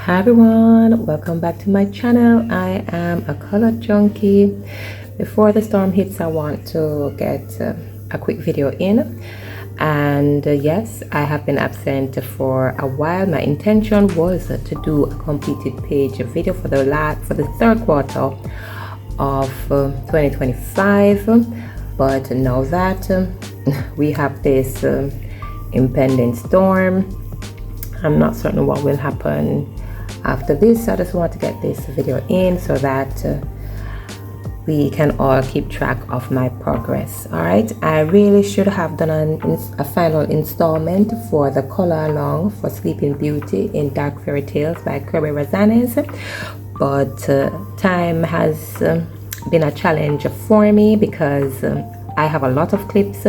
Hi everyone, welcome back to my channel. I am a color junkie. Before the storm hits, I want to get a quick video in, and yes, I have been absent for a while. My intention was to do a completed page video for the third quarter of 2025, but now that we have this impending storm, I'm not certain what will happen after this. I just want to get this video in so that we can all keep track of my progress. All right, I really should have done a final installment for the color along for Sleeping Beauty in Dark Fairy Tales by Kirby Razanes, but time has been a challenge for me because I have a lot of clips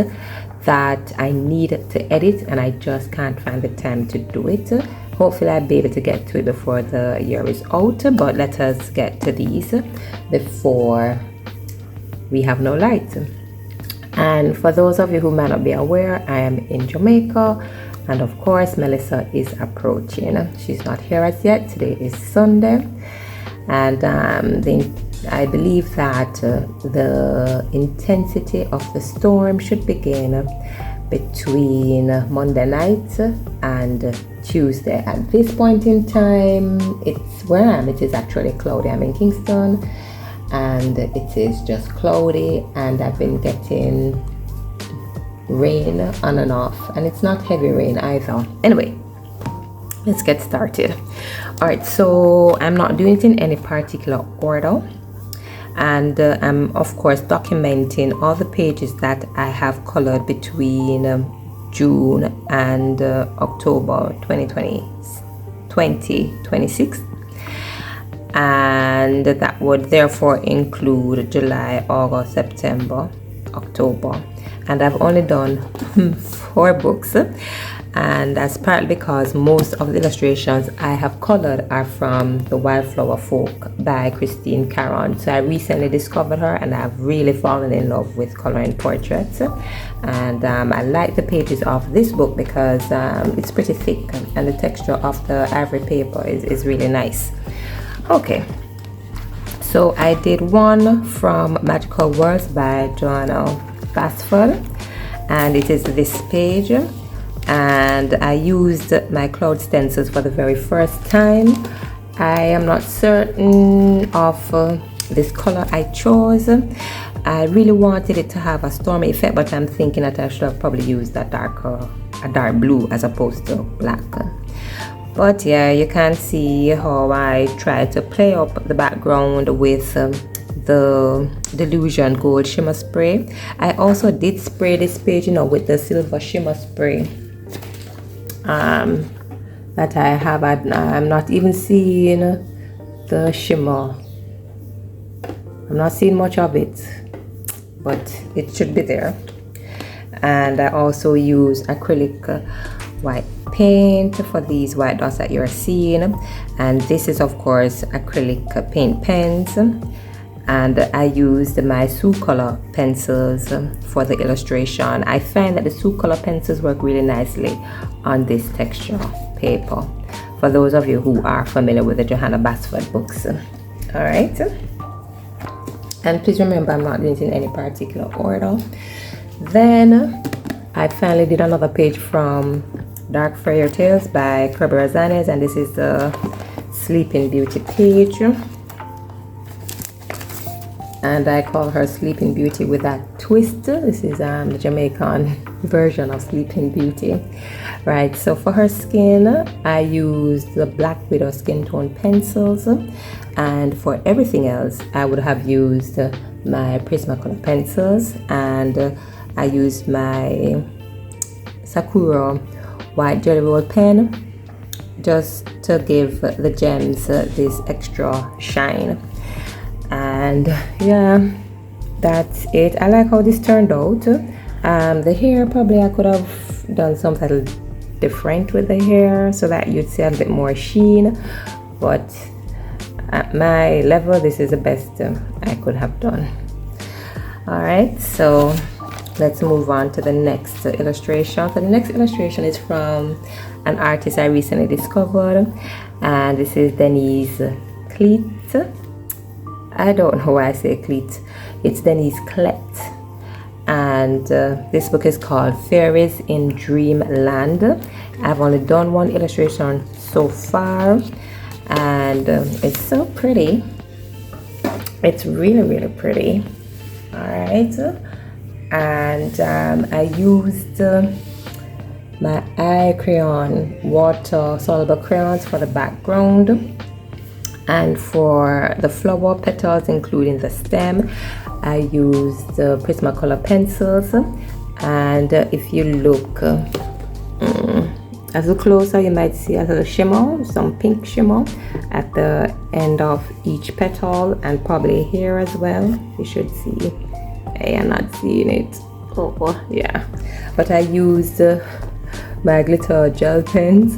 that I need to edit and I just can't find the time to do it. Hopefully I'll be able to get to it before the year is out, but let us get to these before we have no light. And for those of you who might not be aware, I am in Jamaica, and of course Melissa is approaching. She's not here as yet. Today is Sunday, and I believe that the intensity of the storm should begin between Monday night and Tuesday. At this point in time, it's where I am. It is actually cloudy. I'm in Kingston, and it is just cloudy, and I've been getting rain on and off, and it's not heavy rain either. Anyway, let's get started. All right, so I'm not doing it in any particular order, and I'm of course documenting all the pages that I have colored between June and October 2026, and that would therefore include July, August, September, October, and I've only done 4 books, and that's partly because most of the illustrations I have colored are from the Wildflower Folk by Christine Caron. So I recently discovered her, and I've really fallen in love with coloring portraits, and I like the pages of this book because it's pretty thick, and the texture of the ivory paper is really nice. Okay, so I did one from Magical Worlds by Joanna Basford, and it is this page, and I used my cloud stencils for the very first time. I am not certain of this color I chose. I really wanted it to have a stormy effect, but I'm thinking that I should have probably used a dark blue as opposed to black. But yeah, you can see how I tried to play up the background with the Delusion Gold Shimmer Spray. I also did spray this page, with the silver shimmer spray that I have. I'm not even seeing the shimmer. I'm not seeing much of it, but it should be there. And I also use acrylic white paint for these white dots that you're seeing, and this is of course acrylic paint pens, and I used my Color pencils for the illustration. I find that the Color pencils work really nicely on this texture paper, for those of you who are familiar with the Johanna Basford books. All right, and please remember I'm not doing it in any particular order. Then I finally did another page from Dark Fairy Tales by Kirby Razanes, and this is the Sleeping Beauty page, and I call her Sleeping Beauty with a twist. This is the Jamaican version of Sleeping Beauty. Right, so for her skin I used the Black Widow skin tone pencils, and for everything else I would have used my Prismacolor pencils, and I used my Sakura white jelly roll pen just to give the gems this extra shine. And yeah, that's it. I like how this turned out. The hair, probably I could have done something a little different with the hair so that you'd see a bit more sheen, but at my level this is the best I could have done. All right, so let's move on to the next illustration. So the next illustration is from an artist I recently discovered, and this is Denise Cleet. I don't know why I say Cleet. It's Denise Clet, and this book is called Fairies in Dreamland. I've only done one illustration so far, and it's so pretty. It's really pretty. All right, and I used my eye crayon, water soluble crayons for the background, and for the flower petals, including the stem, I used Prismacolor pencils. And if you look a little closer, you might see a little shimmer, some pink shimmer at the end of each petal, and probably here as well. You should see. Hey, I'm not seeing it. Oh yeah, but I used my glitter gel pens,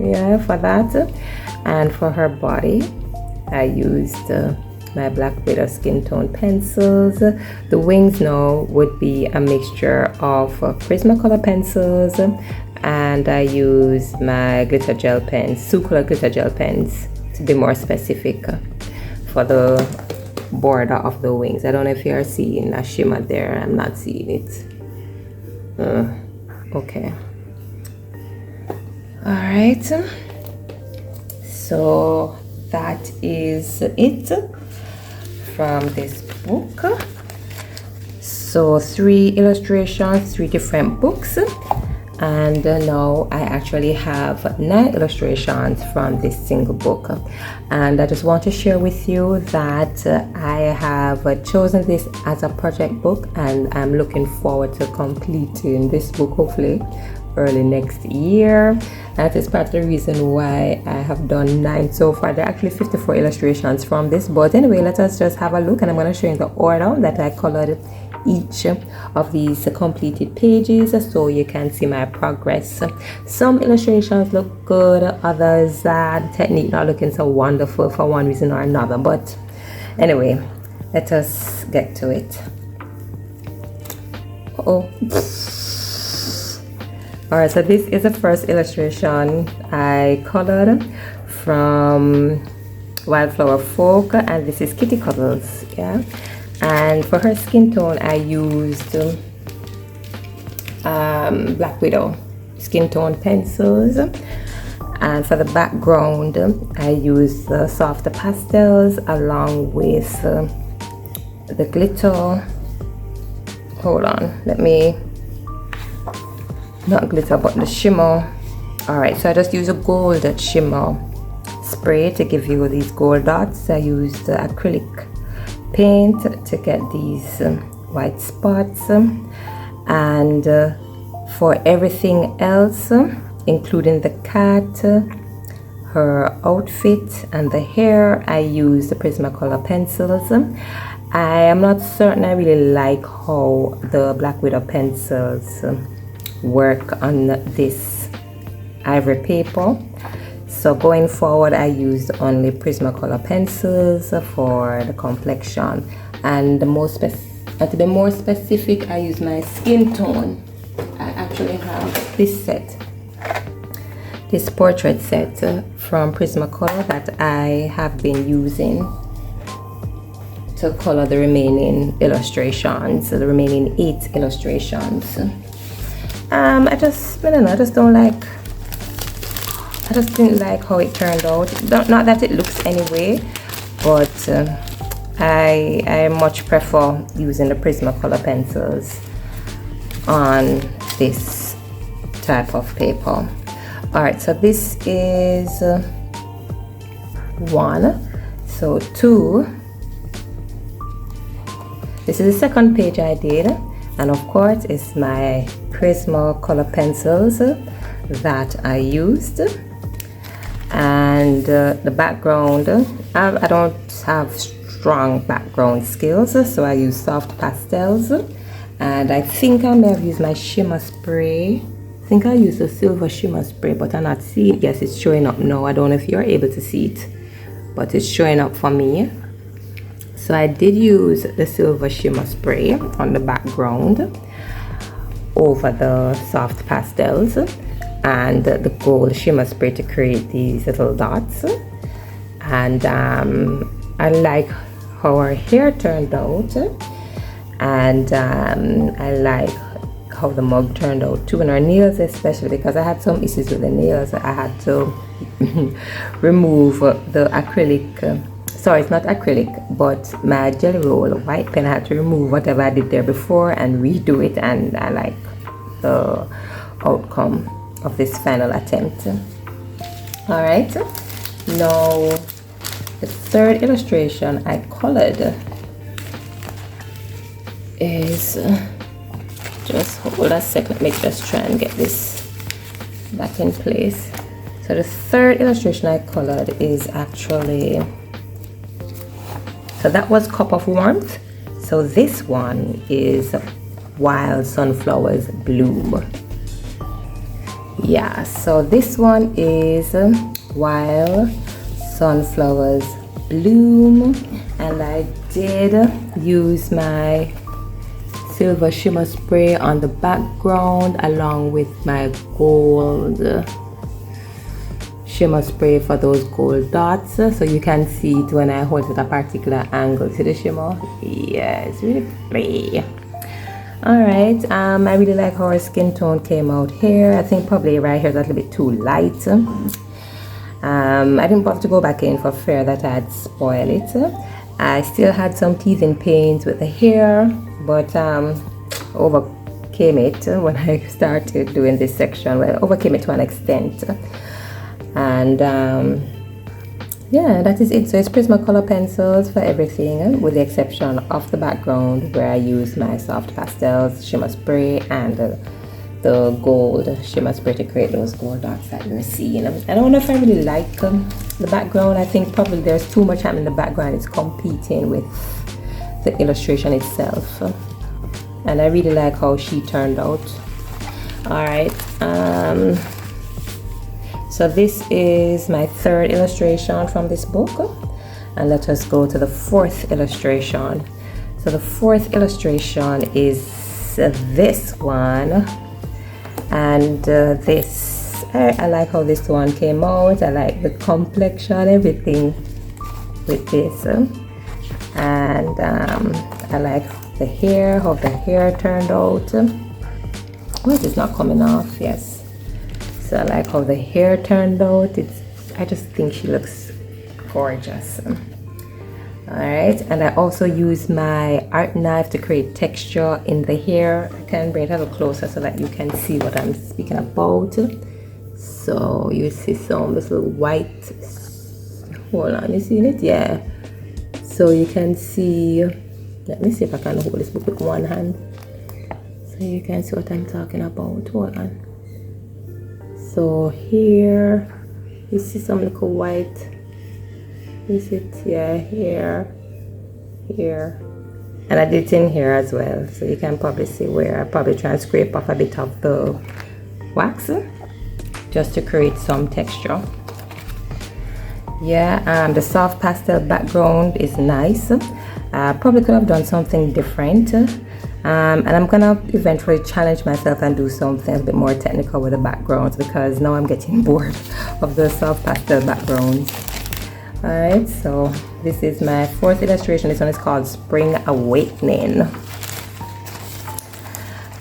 yeah, for that. And for her body, I used my Black Widow skin tone pencils. The wings now would be a mixture of Prismacolor pencils, and I use my glitter gel pens, Sucolor glitter gel pens, to be more specific, for the border of the wings. I don't know if you are seeing a shimmer there. I'm not seeing it. Okay. All right. So that is it from this book. So 3 illustrations, 3 different books, and now I actually have 9 illustrations from this single book. And I just want to share with you that I have chosen this as a project book, and I'm looking forward to completing this book hopefully early next year. That is part of the reason why I have done 9 so far. There are actually 54 illustrations from this, but anyway, let us just have a look, and I'm going to show you the order that I colored each of these completed pages so you can see my progress. Some illustrations look good, others the technique not looking so wonderful for one reason or another, but anyway, let us get to it. Alright, so this is the first illustration I colored from Wildflower Folk, and this is Kitty Cuddles, yeah. And for her skin tone, I used Black Widow skin tone pencils, and for the background, I used softer pastels along with the glitter. Hold on, let me. Not glitter, but the shimmer. Alright, so I just use a gold shimmer spray to give you these gold dots. I used acrylic paint to get these white spots, and for everything else, including the cat, her outfit, and the hair, I used the Prismacolor pencils. I am not certain I really like how the Black Widow pencils work on this ivory paper, so going forward I used only Prismacolor pencils for the complexion, and to be more specific, I use my skin tone. I actually have this set, this portrait set from Prismacolor that I have been using to color the remaining illustrations, the remaining 8 illustrations. I just didn't like how it turned out. Not that it looks anyway, but I much prefer using the Prismacolor pencils on this type of paper. Alright, so this is 1. So 2. This is the second page I did, and of course it's my Prismacolor pencils that I used. And the background, I don't have strong background skills, so I use soft pastels, and I think I may have used my shimmer spray. I think I used a silver shimmer spray, but I'm not seeing it. Yes, it's showing up now. I don't know if you're able to see it, but it's showing up for me. So I did use the silver shimmer spray on the background, over the soft pastels and the gold shimmer spray to create these little dots. And I like how her hair turned out, and I like how the mug turned out too, and her nails especially, because I had some issues with the nails. I had to remove the acrylic, sorry, it's not acrylic, but my jelly roll white pen. I had to remove whatever I did there before and redo it, and I like the outcome of this final attempt. All right, now the third illustration I colored is, just hold a second, let me just try and get this back in place. So the third illustration I colored is actually, so that was Cup of Warmth. So this one is Wild Sunflowers Bloom. Yeah, so this one is Wild Sunflowers Bloom, and I did use my silver shimmer spray on the background along with my gold shimmer spray for those gold dots, so you can see it when I hold it at a particular angle. See the shimmer? Yeah, it's really pretty. Alright, I really like how her skin tone came out here. I think probably right here is a little bit too light. I didn't bother to go back in for fear that I'd spoil it. I still had some teething pains with the hair, but overcame it when I started doing this section. Well, overcame it to an extent. And yeah, that is it. So it's Prismacolor pencils for everything, with the exception of the background where I use my soft pastels, shimmer spray, and the gold shimmer spray to create those gold dots that you're seeing. I don't know if I really like the background. I think probably there's too much happening in the background. It's competing with the illustration itself, and I really like how she turned out. All right, so this is my third illustration from this book, and let us go to the fourth illustration. So the fourth illustration is this one, and this, I like how this one came out. I like the complexion, everything with this, and I like the hair, how the hair turned out. Oh, it's not coming off. Yes. So I like how the hair turned out. I just think she looks gorgeous. Alright, and I also use my art knife to create texture in the hair. I can bring it a little closer so that you can see what I'm speaking about. So you see some little white, hold on, you see it? Yeah. So you can see, let me see if I can hold this book with one hand so you can see what I'm talking about. Hold on. So here you see some little white, is it? Yeah, here, and I did it in here as well, so you can probably see where I probably try and scrape off a bit of the wax just to create some texture. Yeah, the soft pastel background is nice. Probably could have done something different. And I'm gonna eventually challenge myself and do something a bit more technical with the backgrounds, because now I'm getting bored of the soft pastel backgrounds. Alright, so this is my fourth illustration. This one is called Spring Awakening.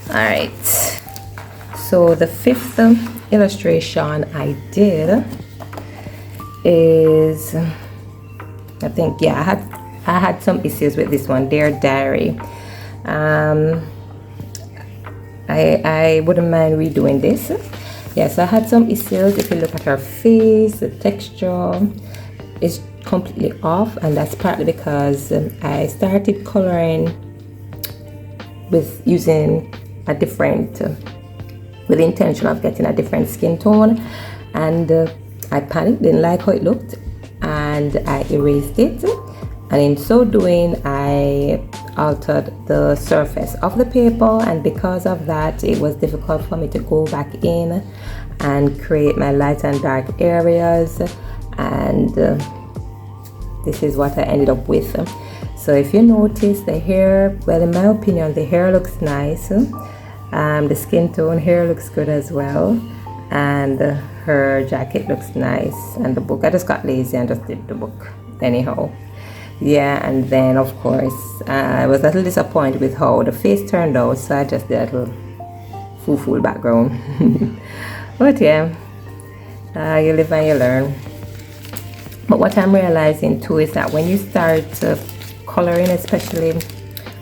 Alright, so the fifth illustration I did is, I think, yeah, I had some issues with this one, Dear Diary. I wouldn't mind redoing this. Yes, I had some issues. If you look at her face, the texture is completely off, and that's partly because I started coloring with using a different, with the intention of getting a different skin tone, and I panicked, didn't like how it looked, and I erased it. And in so doing, I altered the surface of the paper, and because of that, it was difficult for me to go back in and create my light and dark areas, and this is what I ended up with. So if you notice the hair, well, in my opinion, the hair looks nice. The skin tone here looks good as well, and her jacket looks nice, and the book, I just got lazy and just did the book anyhow. Yeah, and then of course I was a little disappointed with how the face turned out, so I just did a little foo-foo background. But yeah, you live and you learn. But what I'm realizing too is that when you start coloring, especially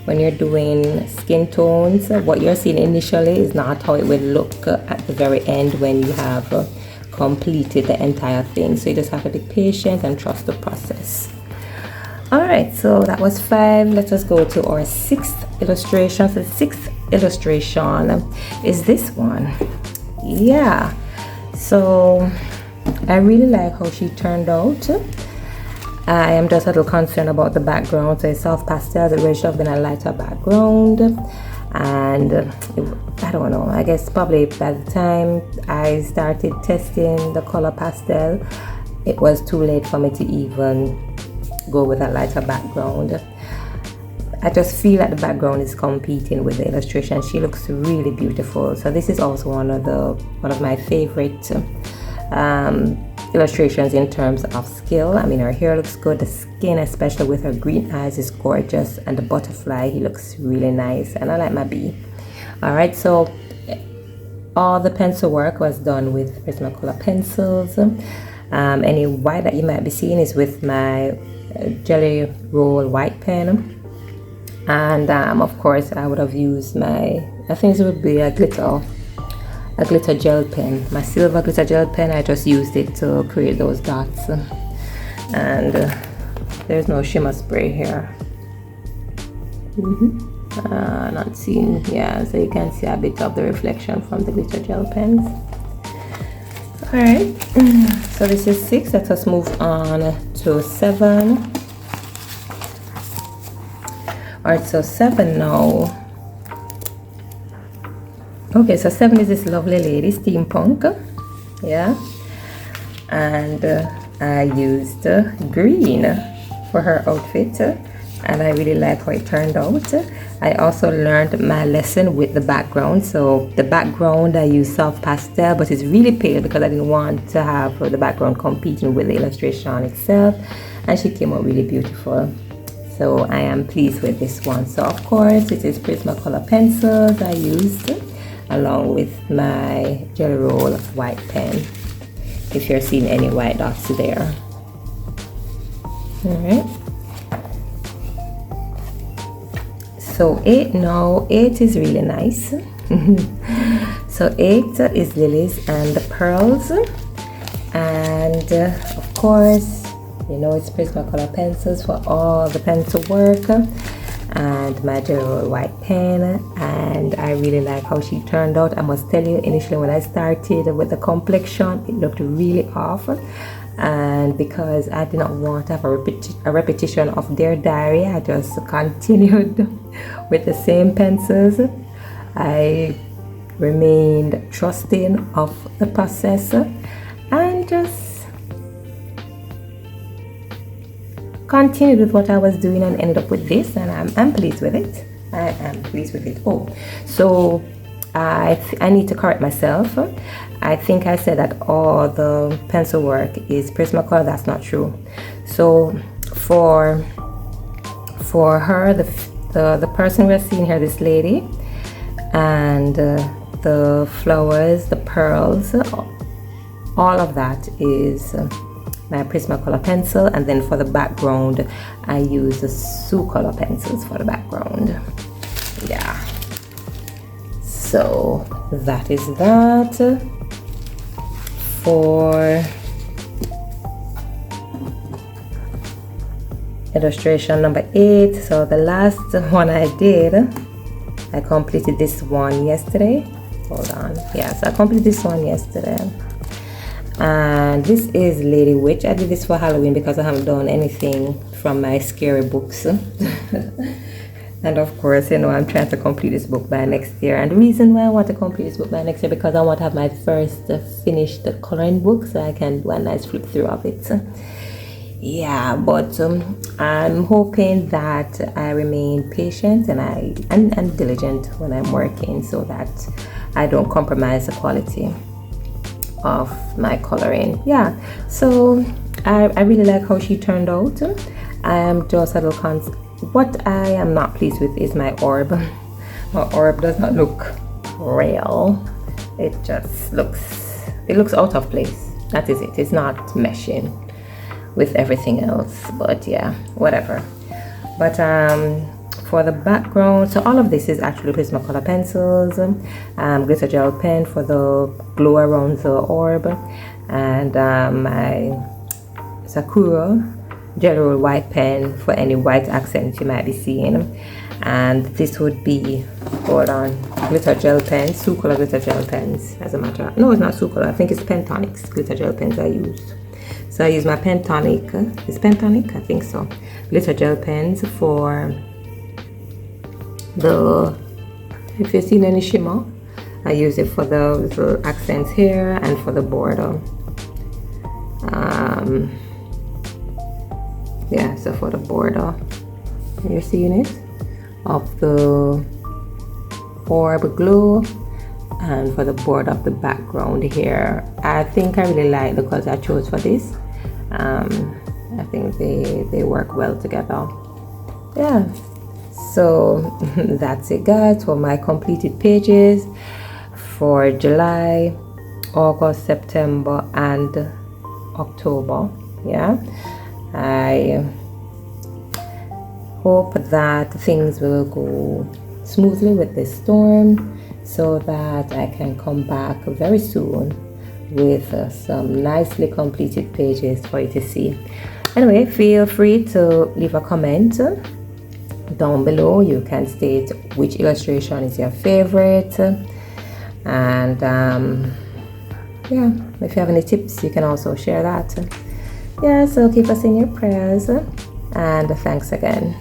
when you're doing skin tones, what you're seeing initially is not how it will look at the very end when you have completed the entire thing. So you just have to be patient and trust the process. Alright, so that was 5. Let us go to our 6th illustration. So the 6th illustration is this one. Yeah, so I really like how she turned out. I am just a little concerned about the background. So it's soft pastel, it really should have been a lighter background, and I don't know, I guess probably by the time I started testing the color pastel, it was too late for me to even go with a lighter background. I just feel that the background is competing with the illustration. She looks really beautiful. So this is also one of my favorite illustrations in terms of skill. I mean, her hair looks good, the skin, especially with her green eyes, is gorgeous, and the butterfly, he looks really nice, and I like my bee. Alright, so all the pencil work was done with Prismacolor pencils. Any white that you might be seeing is with my Jelly Roll white pen, and of course I would have used my, I think it would be a glitter gel pen, my silver glitter gel pen. I just used it to create those dots, and there's no shimmer spray here. Not seen, yeah, so you can see a bit of the reflection from the glitter gel pens. Alright, so this is 6. Let us move on to 7. Alright, so 7 now. Okay, so 7 is this lovely lady, steampunk. Yeah, and I used green for her outfit, and I really like how it turned out. I also learned my lesson with the background. So the background, I used soft pastel, but it's really pale because I didn't want to have the background competing with the illustration itself, and she came out really beautiful. So I am pleased with this one. So of course it is Prismacolor pencils I used, along with my Jelly Roll white pen, if you're seeing any white dots there. Alright, so 8 now. 8 is really nice. So 8 is lilies and the pearls, and of course, you know, it's Prismacolor pencils for all the pencil work, and my Jelly Roll white pen, and I really like how she turned out. I must tell you, initially when I started with the complexion, it looked really off, and because I did not want to have a repetition of their diary, I just continued with the same pencils. I remained trusting of the process and just continued with what I was doing, and ended up with this, and I'm pleased with it. I am pleased with it. Oh, so I need to correct myself. I think I said that all the pencil work is Prismacolor. That's not true. So for her, the person we're seeing here, this lady, and the flowers, the pearls, all of that is my Prismacolor pencil. And then for the background, I use the Sucolor pencils for the background. Yeah, so that is that for illustration number 8. So the last one I did, I completed this one yesterday. Hold on, yeah, so I completed this one yesterday, and this is Lady Witch. I did this for Halloween because I haven't done anything from my scary books. And of course, you know, I'm trying to complete this book by next year. And the reason why I want to complete this book by next year, because I want to have my first finished coloring book, so I can do a nice flip through of it. yeah, but I'm hoping that I remain patient and diligent when I'm working, so that I don't compromise the quality of my coloring. Yeah, so I really like how she turned out. I am just a little what I am not pleased with is my orb. My orb does not look real. It just looks out of place. That is it. It's not meshing with everything else, but yeah, whatever. But for the background, so all of this is actually Prismacolor pencils, glitter gel pen for the glow around the orb, and my Sakura Jelly Roll white pen for any white accents you might be seeing. And this would be, hold on, glitter gel pens, Sucolor glitter gel pens, as a matter of, no, it's not Sucolor, I think it's Pentonic's glitter gel pens I used. So I use my Pentonic, is Pentonic? I think so. Glitter gel pens for the, if you've seen any shimmer, I use it for the little accents here and for the border. Yeah, so for the border, you're seeing it, of the orb glow, and for the border of the background here. I think I really like the colors I chose for this. I think they work well together. Yeah, so that's it guys for my completed pages for July, August, September and October. Yeah, I hope that things will go smoothly with this storm, so that I can come back very soon with some nicely completed pages for you to see. Anyway, feel free to leave a comment down below. You can state which illustration is your favorite, and yeah, if you have any tips you can also share that. Yeah, so keep us in your prayers, and thanks again.